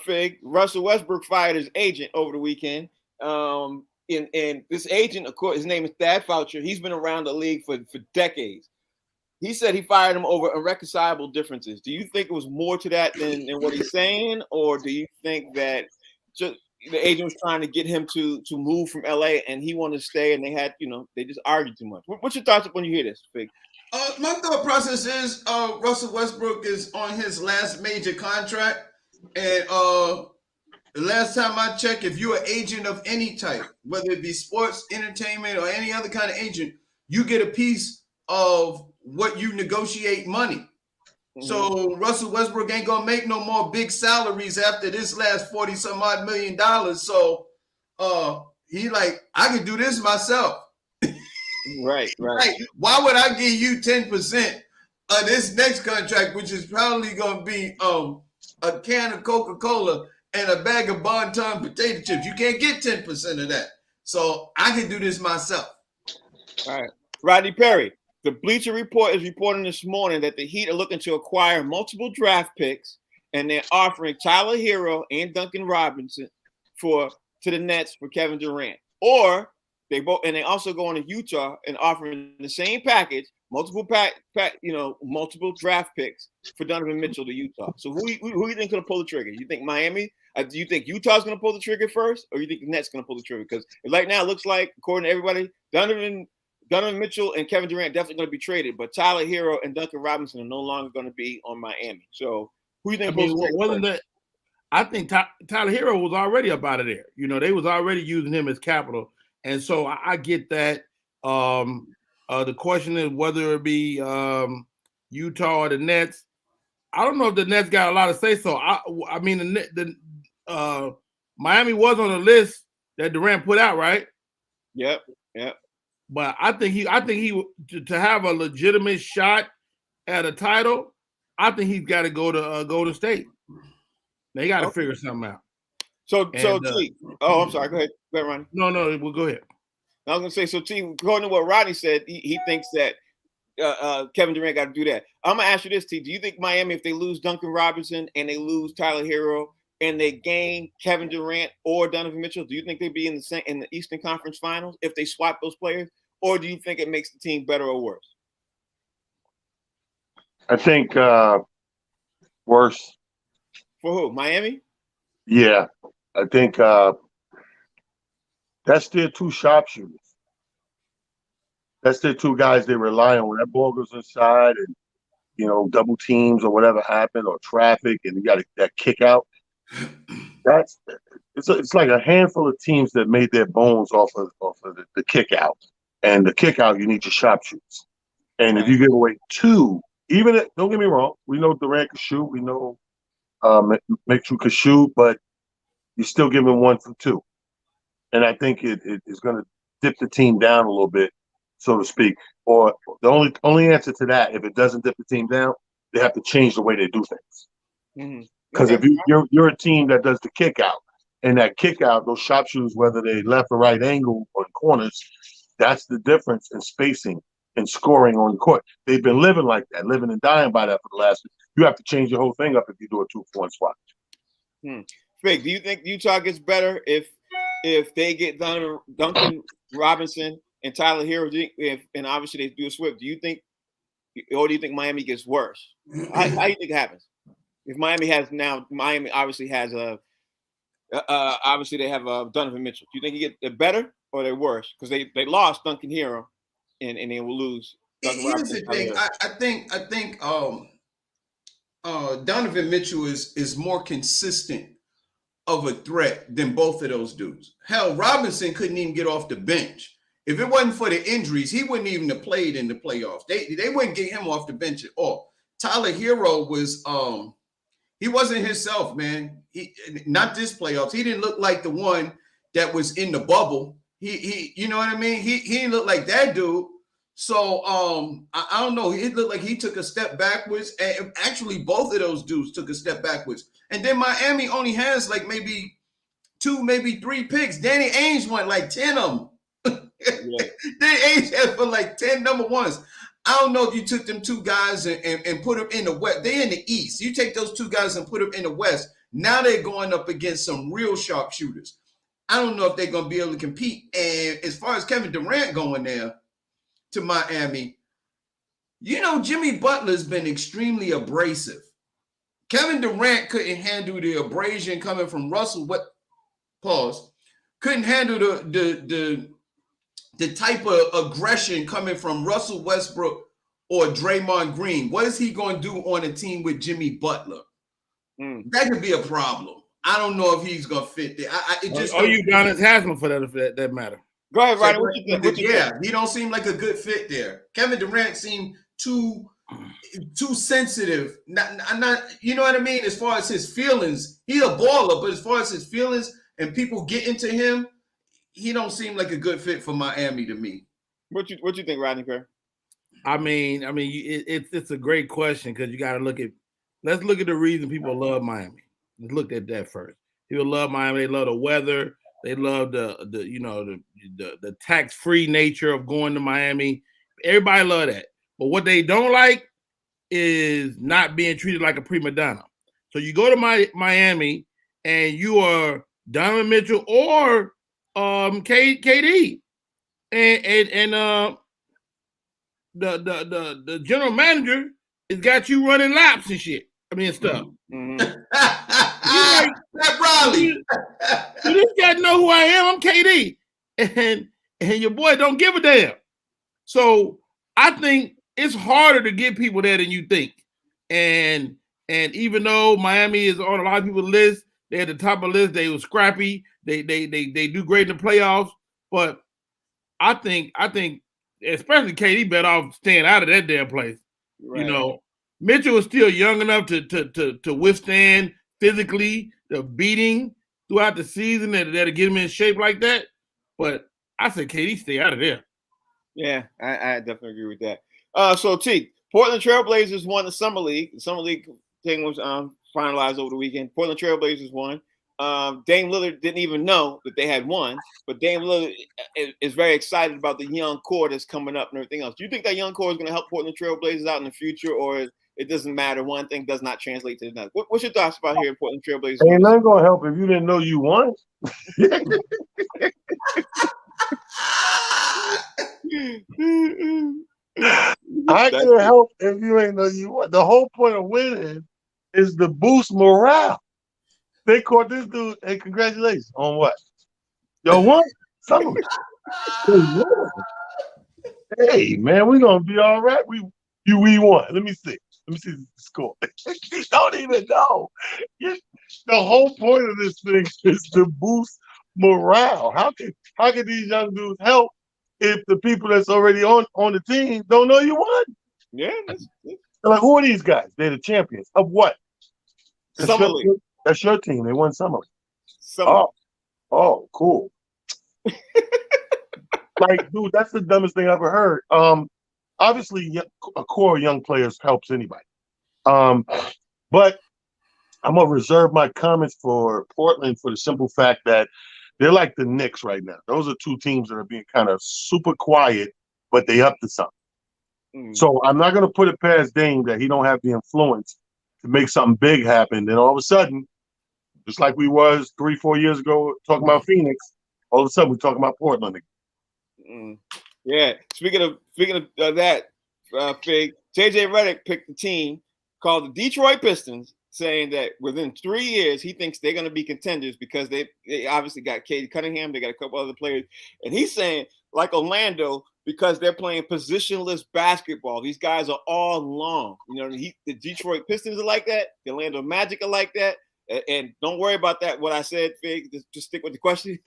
Fig, Russell Westbrook fired his agent over the weekend. And this agent, of course, his name is Thad Foucher. He's been around the league for decades. He said he fired him over irreconcilable differences. Do you think it was more to that than what he's saying? Or do you think that just the agent was trying to get him to move from LA and he wanted to stay and they had, they just argued too much? What's your thoughts when you hear this, Fig? My thought process is Russell Westbrook is on his last major contract. And the last time I checked, if you're an agent of any type, whether it be sports, entertainment, or any other kind of agent, you get a piece of what you negotiate money. Mm-hmm. So Russell Westbrook ain't going to make no more big salaries after this last 40-some-odd $1 million. So he like, I can do this myself. Right. Like, why would I give you 10% of this next contract, which is probably going to be a can of Coca-Cola and a bag of Bon-Ton potato chips. You can't get 10% of that. So I can do this myself. All right. Rodney Perry, the Bleacher Report is reporting this morning that the Heat are looking to acquire multiple draft picks, and they're offering Tyler Hero and Duncan Robinson to the Nets for Kevin Durant. Or they also go into Utah and offering the same package, multiple draft picks for Donovan Mitchell to Utah. So who you think going to pull the trigger? You think Miami? Do you think Utah's going to pull the trigger first, or you think the Nets going to pull the trigger? Because right now it looks like, according to everybody, Donovan Mitchell and Kevin Durant definitely going to be traded, but Tyler Hero and Duncan Robinson are no longer going to be on Miami. So who do you think? Wasn't that? I think Tyler Hero was already up out of there. You know, they was already using him as capital, and so I get that. The question is whether it be Utah or the Nets. I don't know if the Nets got a lot to say. So I mean, the Miami was on the list that Durant put out, right? Yep. But I think he to have a legitimate shot at a title, I think he's got to go to Golden State. They got to figure something out. T. Oh, I'm sorry. Go ahead, Ronnie. No, well, go ahead. I was gonna say, so T, according to what Rodney said, he thinks that Kevin Durant got to do that. I'm gonna ask you this, T. Do you think Miami, if they lose Duncan Robinson and they lose Tyler Hero and they gain Kevin Durant or Donovan Mitchell, do you think they'd be in the Eastern Conference Finals if they swap those players, or do you think it makes the team better or worse? I think worse. For who? Miami? Yeah, I think that's their two sharpshooters. That's their two guys they rely on. When that ball goes inside and, you know, double teams or whatever happened, or traffic, and you got that kick out. It's like a handful of teams that made their bones off of the kick out. And the kick out, you need your sharpshooters. And if you give away two, don't get me wrong, we know Durant can shoot, we know Mitchell can shoot, but you're still giving one from two. And I think it is going to dip the team down a little bit, so to speak. Or the only answer to that, if it doesn't dip the team down, they have to change the way they do things. Because if you're a team that does the kick out, and that kick out, those sharpshooters, whether they left or right angle or corners, that's the difference in spacing and scoring on the court. They've been living like that, living and dying by that for the last. You have to change your whole thing up if you do a 2-for-1 swap. Fig, do you think Utah gets better if they get Duncan Robinson and Tyler Hero, and obviously they do a swap? Do you think Miami gets worse? How do you think it happens? If Miami obviously has obviously they have Donovan Mitchell. Do you think you get better or they're worse? Because they lost Duncan Hero, and they will lose. Here's the thing. I think Donovan Mitchell is more consistent of a threat than both of those dudes. Hell, Robinson couldn't even get off the bench. If it wasn't for the injuries, he wouldn't even have played in the playoffs. They wouldn't get him off the bench at all. Tyler Hero was he wasn't himself, man. He not this playoffs. He didn't look like the one that was in the bubble. He you know what I mean? He didn't look like that dude. So I don't know. It looked like he took a step backwards. And actually, both of those dudes took a step backwards. And then Miami only has like maybe 2, maybe 3 picks. Danny Ainge won like 10 of them. Yeah. Danny Ainge had for like 10 number ones. I don't know if you took them 2 guys and put them in the West. They're in the East. You take those 2 guys and put them in the West. Now they're going up against some real sharpshooters. I don't know if they're going to be able to compete. And as far as Kevin Durant going there to Miami, you know, Jimmy Butler's been extremely abrasive. Kevin Durant couldn't handle the abrasion coming from Russell. Couldn't handle the type of aggression coming from Russell Westbrook or Draymond Green. What is he going to do on a team with Jimmy Butler? That could be a problem. I don't know if he's going to fit there. Udonis Haslam for that matter. Go ahead, Rodney. What you think? He don't seem like a good fit there. Kevin Durant seemed too sensitive. Not you know what I mean? As far as his feelings, he's a baller, but as far as his feelings and people get into him, he don't seem like a good fit for Miami to me. What you think, Rodney Kerr? I mean, it's a great question because you got to look at let's look at the reason people love Miami. Let's look at that first. People love Miami. They love the weather. They love the tax-free nature of going to Miami. Everybody love that. But what they don't like is not being treated like a prima donna. So you go to Miami and you are Donovan Mitchell or KD, and the general manager has got you running laps and shit. I mean stuff. Mm-hmm. Like, that Riley. You just gotta know who I am. I'm KD, and your boy don't give a damn. So I think it's harder to get people there than you think. And even though Miami is on a lot of people's list, they're at the top of the list. They were scrappy. They do great in the playoffs. But I think especially KD better off staying out of that damn place. Right. You know, Mitchell is still young enough to withstand physically the beating throughout the season that'll get him in shape like that. But I said KD stay out of there. Yeah, I definitely agree with that. So T, Portland Trailblazers won the Summer League. The Summer League thing was finalized over the weekend. Portland Trailblazers won. Dame Lillard didn't even know that they had won, but Dame Lillard is very excited about the young core that's coming up and everything else. Do you think that young core is going to help Portland Trailblazers out in the future, or it doesn't matter? One thing does not translate to another. What's your thoughts about here in Portland Trailblazers? Ain't nothing going to help if you didn't know you won. I can help if you ain't know you won. The whole point of winning is to boost morale. They caught this dude. Hey, congratulations on what? Yo, what? Something. Hey, man, we're gonna be all right. We won. Let me see the score. You don't even know. The whole point of this thing is to boost morale. How can these young dudes help if the people that's already on the team don't know you won? Yeah, that's like, who are these guys? They're the champions of what? Summer League. That's your team. They won Summer League. Oh, cool. Like, dude, that's the dumbest thing I've ever heard. Obviously, a core of young players helps anybody. But I'm gonna reserve my comments for Portland for the simple fact that they're like the Knicks right now. Those are two teams that are being kind of super quiet, but they up to something. So I'm not gonna put it past Dame that he don't have the influence to make something big happen. Then all of a sudden, just like we was 3-4 years ago talking about Phoenix, all of a sudden we're talking about Portland again. Yeah. Speaking of that, Fig, JJ Redick picked the team called the Detroit Pistons, saying that within 3 years he thinks they're going to be contenders because they obviously got Cade Cunningham, they got a couple other players, and he's saying like Orlando because they're playing positionless basketball. These guys are all long. You know, the Detroit Pistons are like that. The Orlando Magic are like that. And don't worry about that. What I said, Fig. Just stick with the question.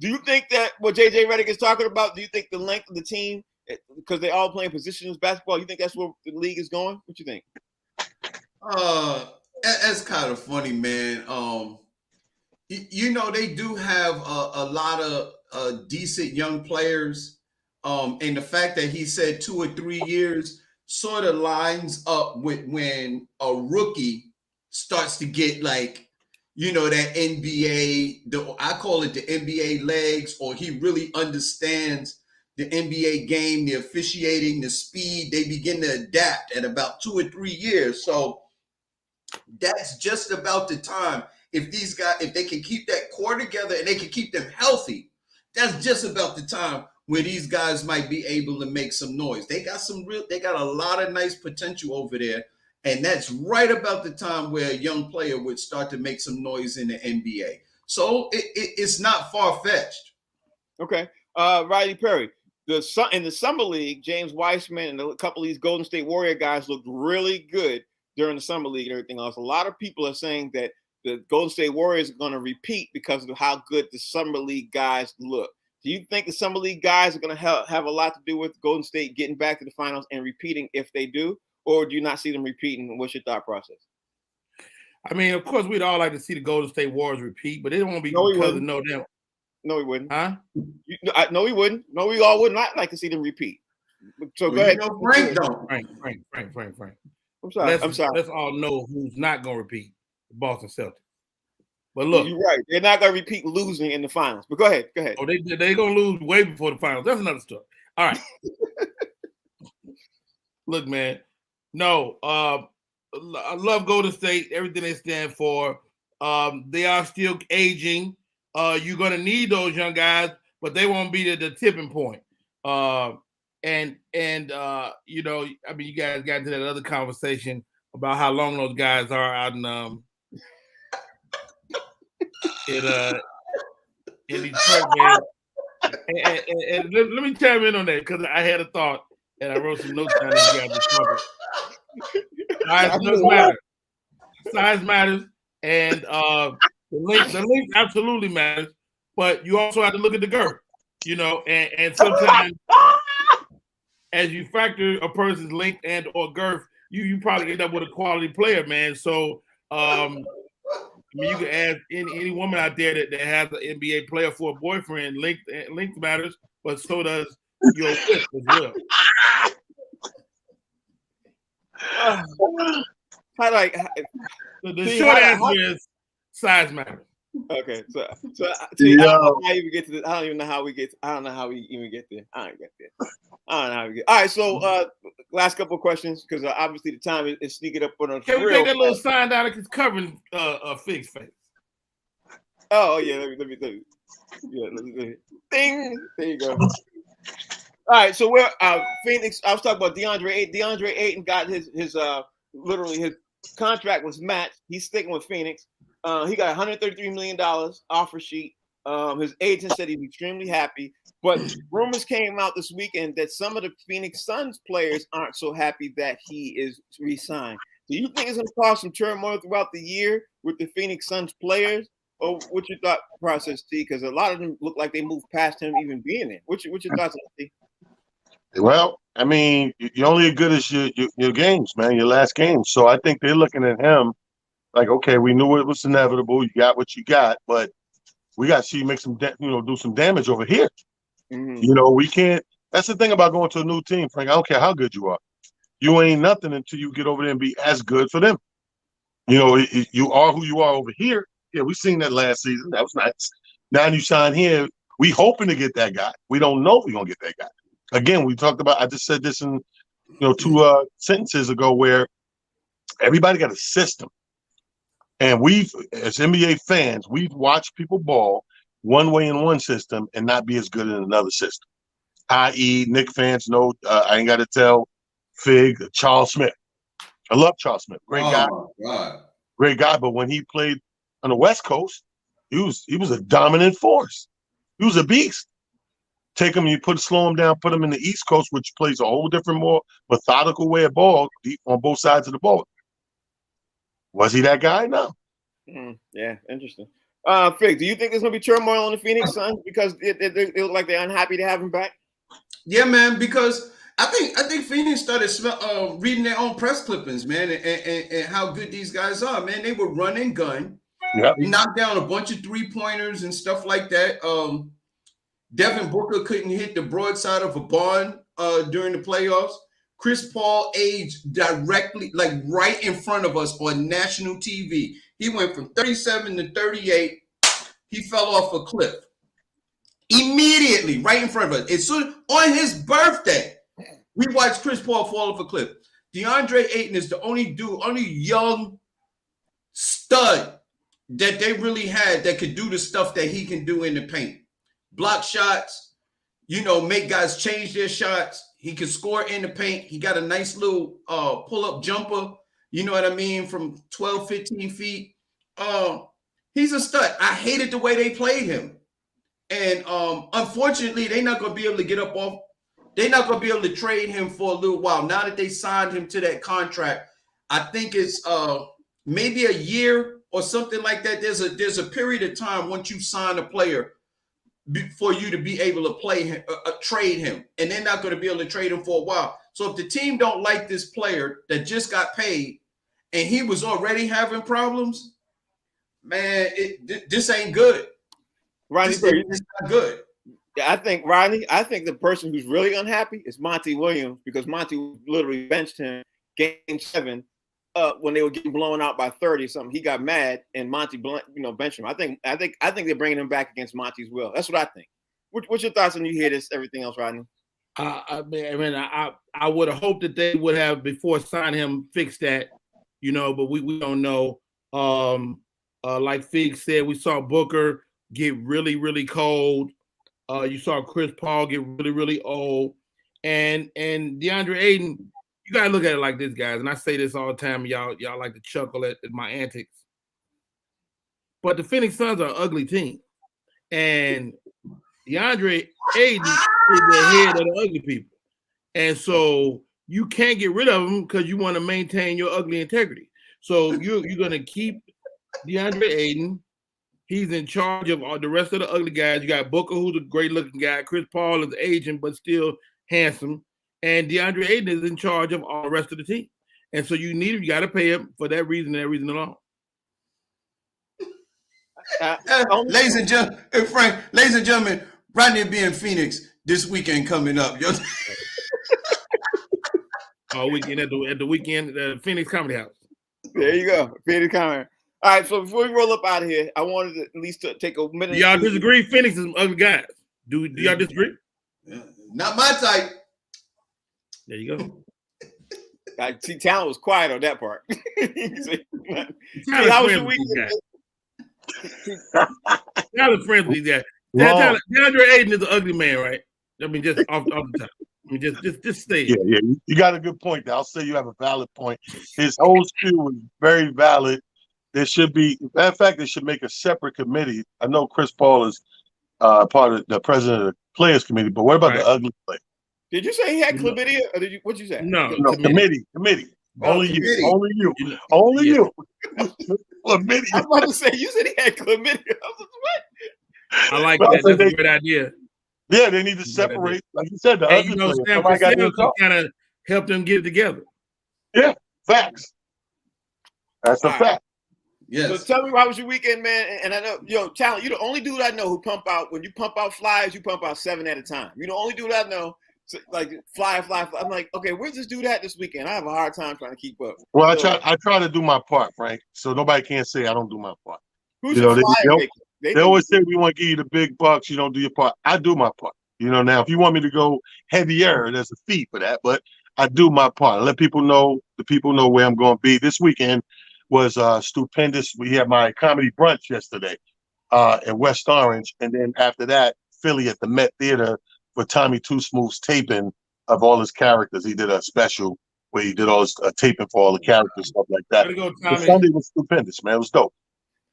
Do you think that what JJ Redick is talking about? Do you think the length of the team, because they all playing positionless basketball, you think that's where the league is going? What you think? That's kind of funny, man. You know, they do have a lot of decent young players. And the fact that he said 2 or 3 years sort of lines up with when a rookie starts to get like, you know, that NBA, I call it the NBA legs, or he really understands the NBA game, the officiating, the speed. They begin to adapt at about 2 or 3 years. So that's just about the time. If these guys, if they can keep that core together and they can keep them healthy, that's just about the time where these guys might be able to make some noise. They got a lot of nice potential over there. And that's right about the time where a young player would start to make some noise in the NBA. So it's not far-fetched. Okay. Riley Perry, in the Summer League, James Wiseman and a couple of these Golden State Warrior guys looked really good during the Summer League and everything else. A lot of people are saying that the Golden State Warriors are going to repeat because of how good the Summer League guys look. Do you think the Summer League guys are going to have a lot to do with Golden State getting back to the finals and repeating if they do? Or do you not see them repeating? What's your thought process? I mean, of course, we'd all like to see the Golden State Warriors repeat, but it won't be because of no damn. No, he wouldn't. Huh? No, he wouldn't. No, we all would not like to see them repeat. So go ahead. Frank don't. Frank. Let's all know who's not going to repeat the Boston Celtics. But look, you're right. They're not going to repeat losing in the finals. But go ahead. Oh, they're going to lose way before the finals. That's another story. All right. Look, man. No, I love Golden State, everything they stand for. They are still aging. You're going to need those young guys, but they won't be the tipping point. And you know, I mean, you guys got into that other conversation about how long those guys are out in Detroit, man. And let me chime in on that because I had a thought and I wrote some notes down. Size does matter. Size matters, and the length absolutely matters. But you also have to look at the girth, you know, and sometimes as you factor a person's length and or girth, you probably end up with a quality player, man. So I mean, you can ask any woman out there that has an NBA player for a boyfriend. Length matters, but so does your width as well. The short answer is size matters. Okay, so I don't even know how we get. I don't know how we even get there. I don't know how we get. All right, so last couple of questions because obviously the time is sneaking up on us. Can we take that little sign down that's covering Fig's face? Oh yeah, let me. Ding. There you go. All right, so we're Phoenix. I was talking about DeAndre Ayton. DeAndre Ayton got his literally his contract was matched. He's sticking with Phoenix. He got $133 million offer sheet. His agent said he's extremely happy, but rumors came out this weekend that some of the Phoenix Suns players aren't so happy that he is re-signed. Do you think it's going to cause some turmoil throughout the year with the Phoenix Suns players? Or what's your thought process, T? Because a lot of them look like they moved past him even being there. What's your thoughts on T? Well, I mean, you're only as good as your games, man, your last game. So I think they're looking at him like, okay, we knew it was inevitable. You got what you got, but we got to see you make some, do some damage over here. Mm-hmm. You know, we can't. That's the thing about going to a new team, Frank. I don't care how good you are. You ain't nothing until you get over there and be as good for them. You know, you are who you are over here. Yeah, we seen that last season. That was nice. Now you sign here. We hoping to get that guy. We don't know if we're going to get that guy. Again, we talked about, I just said this in, 2 sentences ago where everybody got a system. And we've, as NBA fans, we've watched people ball one way in one system and not be as good in another system. I.e., Knicks fans know, I ain't got to tell Fig, Charles Smith. I love Charles Smith. Great guy. Great guy. But when he played on the West Coast, he was a dominant force. He was a beast. Take him, slow him down, put him in the East Coast, which plays a whole different, more methodical way of ball deep on both sides of the ball. Was he that guy? No. Yeah, interesting. Fig, do you think there's going to be turmoil on the Phoenix Suns because they look like they're unhappy to have him back? Yeah, man, because I think Phoenix started reading their own press clippings, man, and how good these guys are, man. They were run and gun. Yep. Knocked down a bunch of 3-pointers and stuff like that. Devin Booker couldn't hit the broadside of a barn during the playoffs. Chris Paul aged directly, like right in front of us on national TV. He went from 37 to 38. He fell off a cliff. Immediately, right in front of us. As soon on his birthday, we watched Chris Paul fall off a cliff. DeAndre Ayton is the only young stud that they really had that could do the stuff that he can do in the paint. Block shots, make guys change their shots. He can score in the paint. He got a nice little pull-up jumper, you know what I mean, from 12, 15 feet. He's a stud. I hated the way they played him. And unfortunately, they're not going to be able to get up off. They're not going to be able to trade him for a little while. Now that they signed him to that contract, I think it's maybe a year or something like that. There's a period of time once you sign a player for you to be able to play him, trade him, and they're not going to be able to trade him for a while. So if the team don't like this player that just got paid and he was already having problems, man, this ain't good. Rodney, this is not good. Yeah, I think the person who's really unhappy is Monty Williams because Monty literally benched him game 7 when they were getting blown out by 30 or something, he got mad and Monty, benched him. I think they're bringing him back against Monty as well. That's what I think. What's your thoughts when you hear this? Everything else, Rodney? I would have hoped that they would have before signing him fixed that, but we don't know. Like Fig said, we saw Booker get really, really cold. You saw Chris Paul get really, really old, and DeAndre Ayton. You gotta look at it like this, guys, and I say this all the time. Y'all like to chuckle at my antics, but the Phoenix Suns are an ugly team, and DeAndre Ayton is the head of the ugly people, and so you can't get rid of him because you want to maintain your ugly integrity. So you're gonna keep DeAndre Ayton. He's in charge of all the rest of the ugly guys. You got Booker, who's a great-looking guy. Chris Paul is aging but still handsome. And DeAndre Ayton is in charge of all the rest of the team. And so you got to pay him for that reason and that reason alone. Ladies and gentlemen, Rodney will be in Phoenix this weekend coming up. Weekend at the weekend, the Phoenix Comedy House. There you go. Phoenix Comedy. All right, so before we roll up out of here, I wanted to at least take a minute. Do y'all disagree? Phoenix is ugly guys. Do y'all disagree? Not my type. There you go. I see, Talent was quiet on that part. How was your weekend? Talent friends with these guys. DeAndre Ayton is an ugly man, right? I mean, just off the top. I mean, just stay. Yeah. You got a good point. I'll say you have a valid point. His whole spiel was very valid. There should be, matter of fact, they should make a separate committee. I know Chris Paul is part of the president of the players committee, but what about the ugly play? Did you say he had chlamydia, or what'd you say? No, committee. Only you. Chlamydia. I was about to say, you said he had chlamydia. I was like, what? I like that. That's a great idea. Yeah, they need to separate, like you said, the ugly play. Sam Cassell kind of help them get it together. Yeah, facts. That's a fact. Yes. So tell me, how was your weekend, man? And I know, Talent, you're the only dude I know who when you pump out flyers, you pump out 7 at a time. You're the only dude I know, like fly. I'm like, okay, where's this dude at this weekend? I have a hard time trying to keep up. Well, I try to do my part, Frank, so nobody can't say I don't do my part. Who's your flyer? They always say we want to give you the big bucks, you don't do your part. I do my part. Now if you want me to go heavier, there's a fee for that, but I do my part. I let the people know where I'm going to be. This weekend was stupendous. We had my comedy brunch yesterday in West Orange, and then after that, Philly at the Met Theater for Tommy Two Smooth's taping of all his characters. He did a special where he did all his taping for all the characters, stuff like that. The Sunday was stupendous, man. It was dope.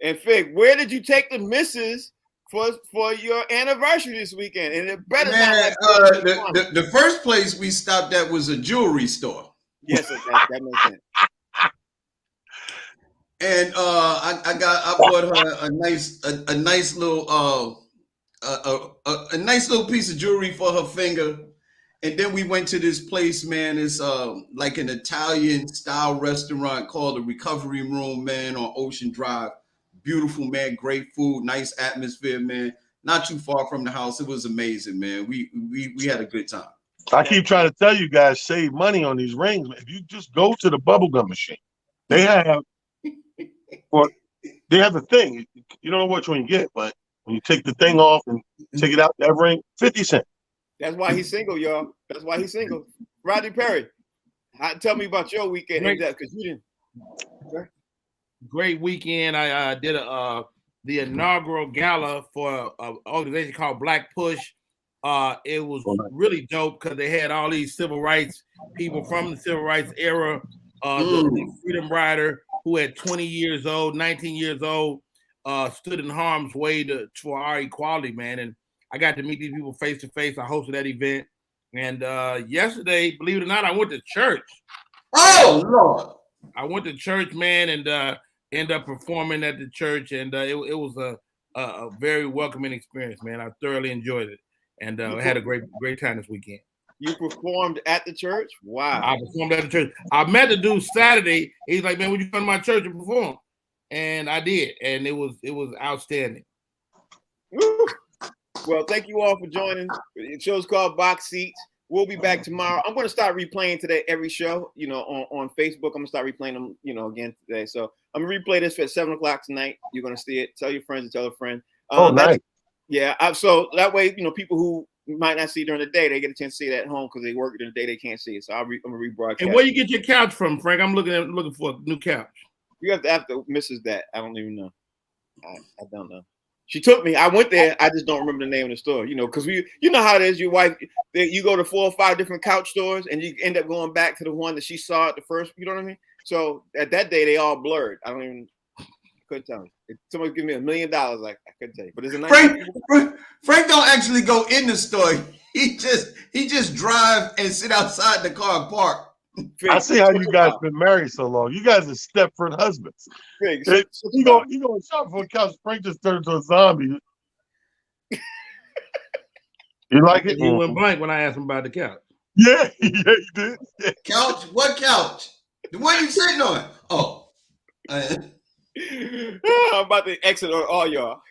And Fig, where did you take the missus for your anniversary this weekend? And it better not. The first place we stopped at was a jewelry store. Yes, that makes sense. And I bought her a nice little piece of jewelry for her finger. And then we went to this place, man. It's like an Italian style restaurant called the Recovery Room, man, on Ocean Drive. Beautiful, man. Great food, nice atmosphere, man. Not too far from the house. It was amazing, man. We had a good time. I keep trying to tell you guys, save money on these rings. If you just go to the bubblegum machine, they have the thing. You don't know which one you get, but when you take the thing off and take it out, that ring, 50 cents. That's why he's single, y'all. That's why he's single. Rodney Perry, tell me about your weekend, because you didn't. Okay. Great weekend. I did the inaugural gala for an organization called Black Push. It was really dope because they had all these civil rights people from the civil rights era. The Freedom Rider, who at 20 years old, 19 years old, stood in harm's way for our equality, man. And I got to meet these people face to face. I hosted that event. And yesterday, believe it or not, I went to church. Oh, Lord. I went to church, man, and ended up performing at the church. And it was a very welcoming experience, man. I thoroughly enjoyed it. And I had a great time this weekend. You performed at the church? Wow. I performed at the church. I met the dude Saturday. He's like, man, would you come to my church and perform? And I did. And it was outstanding. Woo. Well, thank you all for joining. The show's called Box Seats. We'll be back tomorrow. I'm going to start replaying today every show, on Facebook. I'm going to start replaying them, again today. So I'm going to replay this at 7 o'clock tonight. You're going to see it. Tell your friends and tell a friend. Nice. Yeah. So that way, people who might not see it during the day, they get a chance to see it at home because they work during the day. They can't see it. So I'm going to rebroadcast. And where you get your couch from, Frank? I'm looking for a new couch. You have to ask the Mrs. that. I don't even know. I don't know. She took me. I went there. I just don't remember the name of the store. Because how it is. Your wife, you go to 4 or 5 different couch stores, and you end up going back to the one that she saw at the first. You know what I mean? So at that day, they all blurred. Couldn't tell me. If somebody give me $1 million, I couldn't tell you. But it's a nice. Frank don't actually go in the store. He just drive and sit outside the car and park. I see how you guys been married so long. You guys are Stepford husbands. You go shop for a couch. Frank just turned into a zombie. You like it? You went blank when I asked him about the couch. Yeah, you did. Yeah. Couch? What couch? The one you sitting on? Oh. I'm about to exit on all y'all.